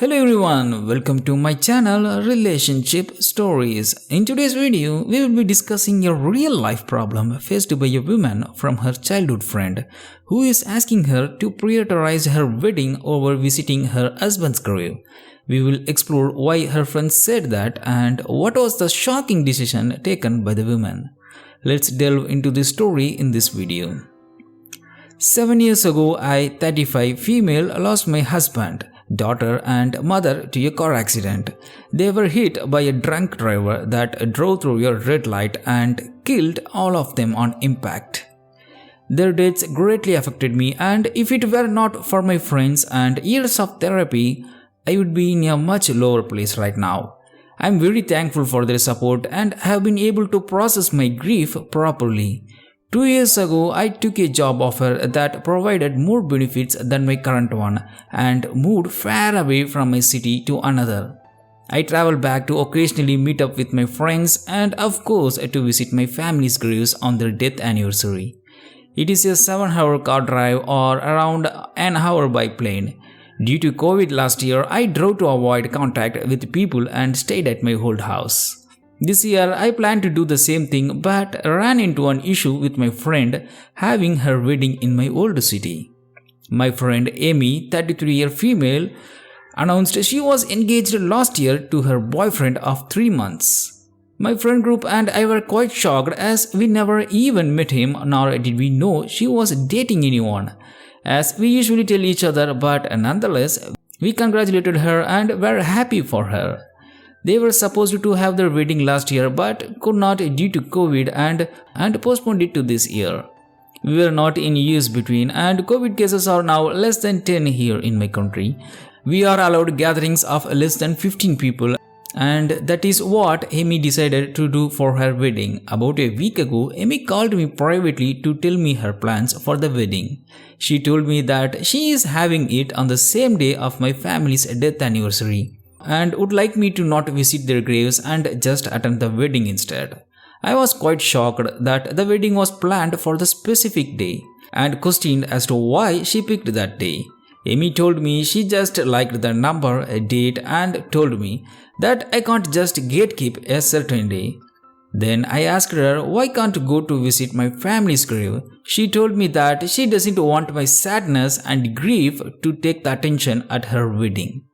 Hello everyone, welcome to my channel Relationship Stories. In today's video, we will be discussing a real life problem faced by a woman from her childhood friend who is asking her to prioritize her wedding over visiting her husband's grave. We will explore why her friend said that and what was the shocking decision taken by the woman. Let's delve into the story in this video. 7 years ago, I, 35 female, lost my husband, daughter and mother to a car accident. They were hit by a drunk driver that drove through a red light and killed all of them on impact. Their deaths greatly affected me, and if it were not for my friends and years of therapy, I would be in a much lower place right now. I am very thankful for their support and have been able to process my grief properly. 2 years ago, I took a job offer that provided more benefits than my current one and moved far away from my city to another. I travel back to occasionally meet up with my friends and of course to visit my family's graves on their death anniversary. It is a 7-hour car drive or around an hour by plane. Due to COVID last year, I drove to avoid contact with people and stayed at my old house. This year, I plan to do the same thing but ran into an issue with my friend having her wedding in my old city. My friend Amy, 33-year female, announced she was engaged last year to her boyfriend of 3 months. My friend group and I were quite shocked as we never even met him nor did we know she was dating anyone, as we usually tell each other, but nonetheless, we congratulated her and were happy for her. They were supposed to have their wedding last year but could not due to COVID and postponed it to this year. We were not in years between and COVID cases are now less than 10 here in my country. We are allowed gatherings of less than 15 people and that is what Amy decided to do for her wedding. About a week ago, Amy called me privately to tell me her plans for the wedding. She told me that she is having it on the same day of my family's death anniversary and would like me to not visit their graves and just attend the wedding instead. I was quite shocked that the wedding was planned for the specific day and questioned as to why she picked that day. Amy told me she just liked the number, date and told me that I can't just gatekeep a certain day. Then I asked her why can't go to visit my family's grave. She told me that she doesn't want my sadness and grief to take the attention at her wedding.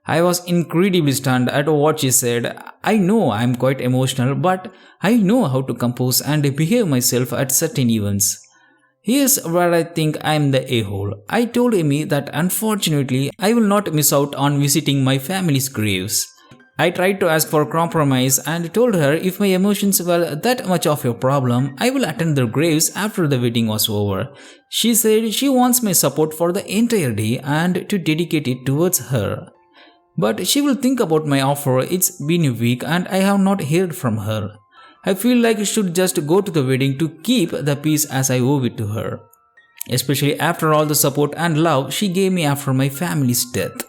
I was incredibly stunned at what she said. I know I am quite emotional, but I know how to compose and behave myself at certain events. Here's where I think I am the a-hole. I told Amy that unfortunately I will not miss out on visiting my family's graves. I tried to ask for compromise and told her if my emotions were that much of a problem, I will attend their graves after the wedding was over. She said she wants my support for the entire day and to dedicate it towards her. But she will think about my offer. It's been a week and I have not heard from her. I feel like I should just go to the wedding to keep the peace as I owe it to her, especially after all the support and love she gave me after my family's death.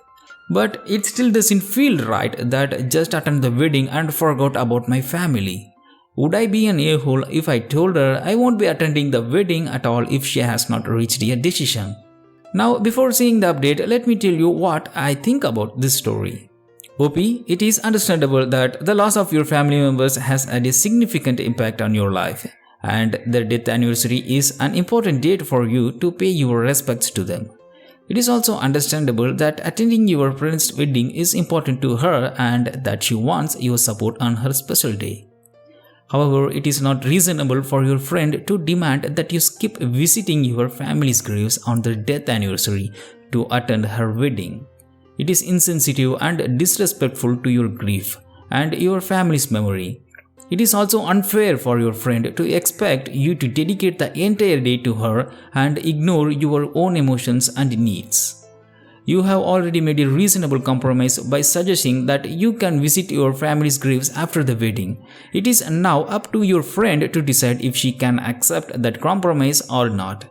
But it still doesn't feel right that just attend the wedding and forgot about my family. Would I be an a-hole if I told her I won't be attending the wedding at all if she has not reached a decision? Now, before seeing the update, let me tell you what I think about this story. OP, it is understandable that the loss of your family members has had a significant impact on your life, and their death anniversary is an important date for you to pay your respects to them. It is also understandable that attending your friend's wedding is important to her and that she wants your support on her special day. However, it is not reasonable for your friend to demand that you skip visiting your family's graves on their death anniversary to attend her wedding. It is insensitive and disrespectful to your grief and your family's memory. It is also unfair for your friend to expect you to dedicate the entire day to her and ignore your own emotions and needs. You have already made a reasonable compromise by suggesting that you can visit your family's graves after the wedding. It is now up to your friend to decide if she can accept that compromise or not.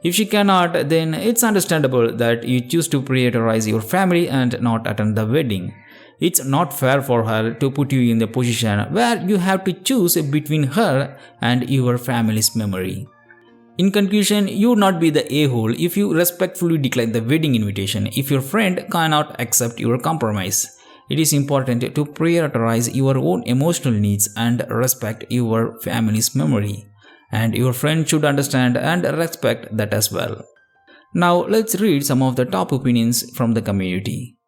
If she cannot, then it's understandable that you choose to prioritize your family and not attend the wedding. It's not fair for her to put you in the position where you have to choose between her and your family's memory. In conclusion, you would not be the a-hole if you respectfully decline the wedding invitation if your friend cannot accept your compromise. It is important to prioritize your own emotional needs and respect your family's memory. And your friend should understand and respect that as well. Now let's read some of the top opinions from the community.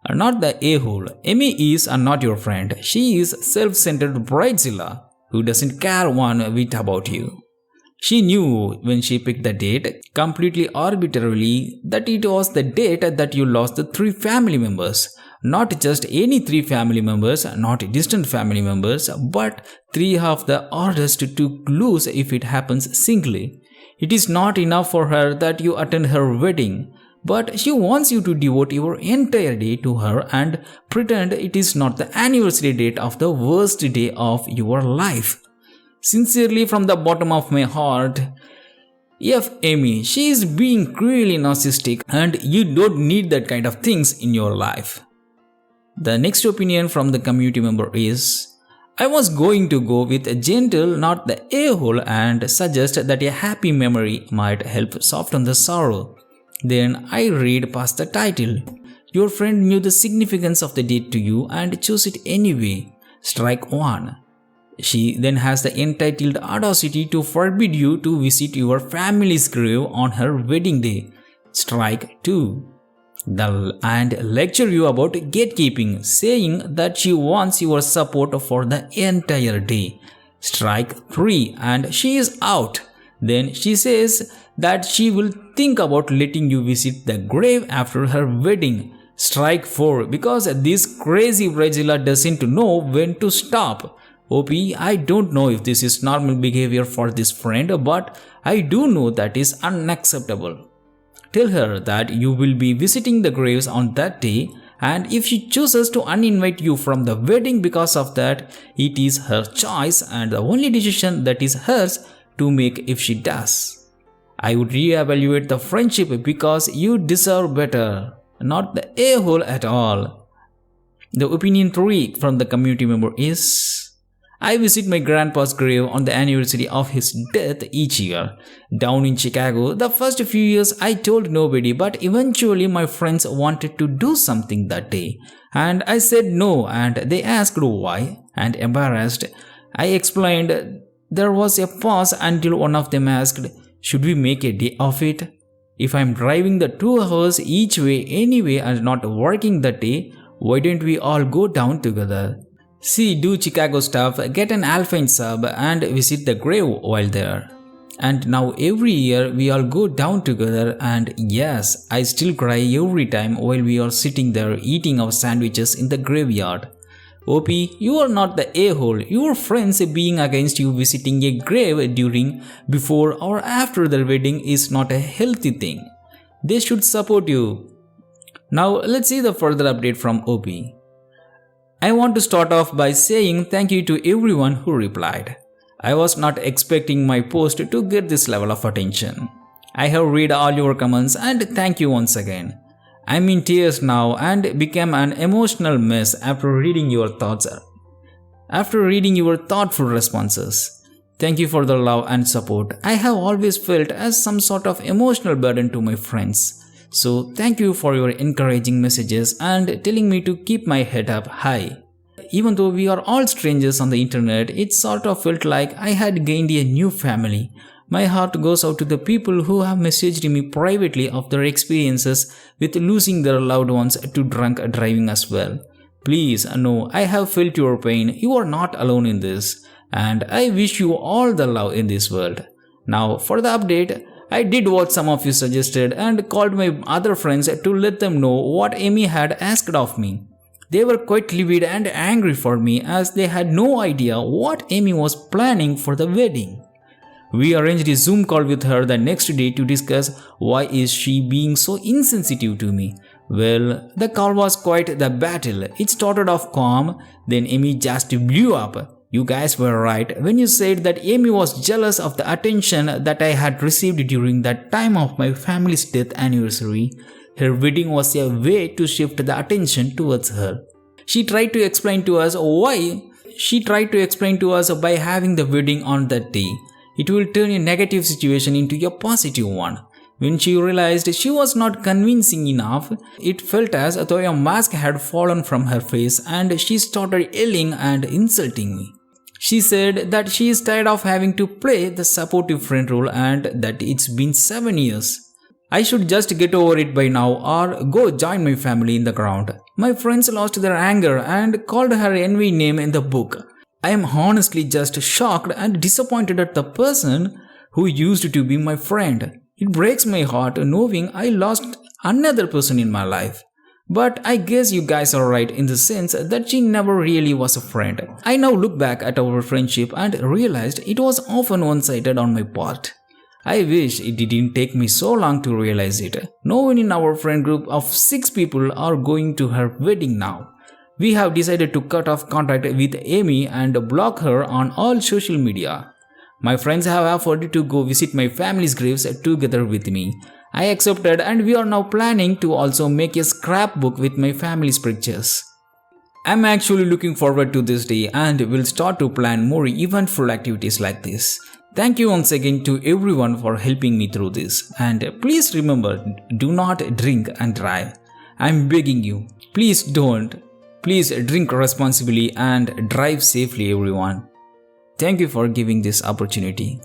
Not the a-hole. Amy is not your friend. She is self-centered bridezilla who doesn't care one bit about you. She knew when she picked the date, completely arbitrarily, that it was the date that you lost the 3 family members. Not just any 3 family members, not distant family members, but 3 of the hardest to lose if it happens singly. It is not enough for her that you attend her wedding, but she wants you to devote your entire day to her and pretend it is not the anniversary date of the worst day of your life. Sincerely, from the bottom of my heart, F. Amy, she is being really narcissistic and you don't need that kind of things in your life. The next opinion from the community member is, I was going to go with a gentle, not the a-hole, and suggest that a happy memory might help soften the sorrow. Then I read past the title. Your friend knew the significance of the date to you and chose it anyway. Strike 1. She then has the entitled audacity to forbid you to visit your family's grave on her wedding day. Strike 2. And lecture you about gatekeeping, saying that she wants your support for the entire day. Strike 3. And she is out. Then she says that she will think about letting you visit the grave after her wedding. Strike 4. Because this crazy bridezilla doesn't know when to stop. OP, I don't know if this is normal behavior for this friend, but I do know that is unacceptable. Tell her that you will be visiting the graves on that day, and if she chooses to uninvite you from the wedding because of that, it is her choice and the only decision that is hers to make if she does. I would reevaluate the friendship because you deserve better, not the a-hole at all. The opinion 3 from the community member is, I visit my grandpa's grave on the anniversary of his death each year. Down in Chicago, the first few years I told nobody, but eventually my friends wanted to do something that day. And I said no, and they asked why, and embarrassed, I explained. There was a pause until one of them asked, should we make a day of it? If I'm driving the 2 hours each way anyway and not working that day, why don't we all go down together? See, do Chicago stuff, get an Alpine sub and visit the grave while there. And now every year we all go down together, and yes, I still cry every time while we are sitting there eating our sandwiches in the graveyard. OP, you are not the a-hole. Your friends being against you visiting a grave during, before or after the wedding is not a healthy thing. They should support you. Now let's see the further update from OP. I want to start off by saying thank you to everyone who replied. I was not expecting my post to get this level of attention. I have read all your comments and thank you once again. I'm in tears now and became an emotional mess after reading your thoughts. After reading your thoughtful responses. Thank you for the love and support. I have always felt as some sort of emotional burden to my friends. So thank you for your encouraging messages and telling me to keep my head up high. Even though we are all strangers on the internet, it sort of felt like I had gained a new family. My heart goes out to the people who have messaged me privately of their experiences with losing their loved ones to drunk driving as well. Please know I have felt your pain. You are not alone in this. And I wish you all the love in this world. Now for the update, I did what some of you suggested and called my other friends to let them know what Amy had asked of me. They were quite livid and angry for me as they had no idea what Amy was planning for the wedding. We arranged a Zoom call with her the next day to discuss why is she being so insensitive to me. Well, the call was quite the battle. It started off calm, then Amy just blew up. You guys were right when you said that Amy was jealous of the attention that I had received during that time of my family's death anniversary. Her wedding was a way to shift the attention towards her. She tried to explain to us why. She tried to explain to us by having the wedding on that day. It will turn a negative situation into a positive one. When she realized she was not convincing enough, it felt as though a mask had fallen from her face and she started yelling and insulting me. She said that she is tired of having to play the supportive friend role and that it's been 7 years. I should just get over it by now or go join my family in the ground. My friends lost their anger and called her envy name in the book. I am honestly just shocked and disappointed at the person who used to be my friend. It breaks my heart knowing I lost another person in my life. But I guess you guys are right in the sense that she never really was a friend. I now look back at our friendship and realized it was often one-sided on my part. I wish it didn't take me so long to realize it. No one in our friend group of 6 people are going to her wedding now. We have decided to cut off contact with Amy and block her on all social media. My friends have offered to go visit my family's graves together with me. I accepted and we are now planning to also make a scrapbook with my family's pictures. I'm actually looking forward to this day and will start to plan more eventful activities like this. Thank you once again to everyone for helping me through this. And please remember, do not drink and drive. I'm begging you, please don't. Please drink responsibly and drive safely, everyone. Thank you for giving this opportunity.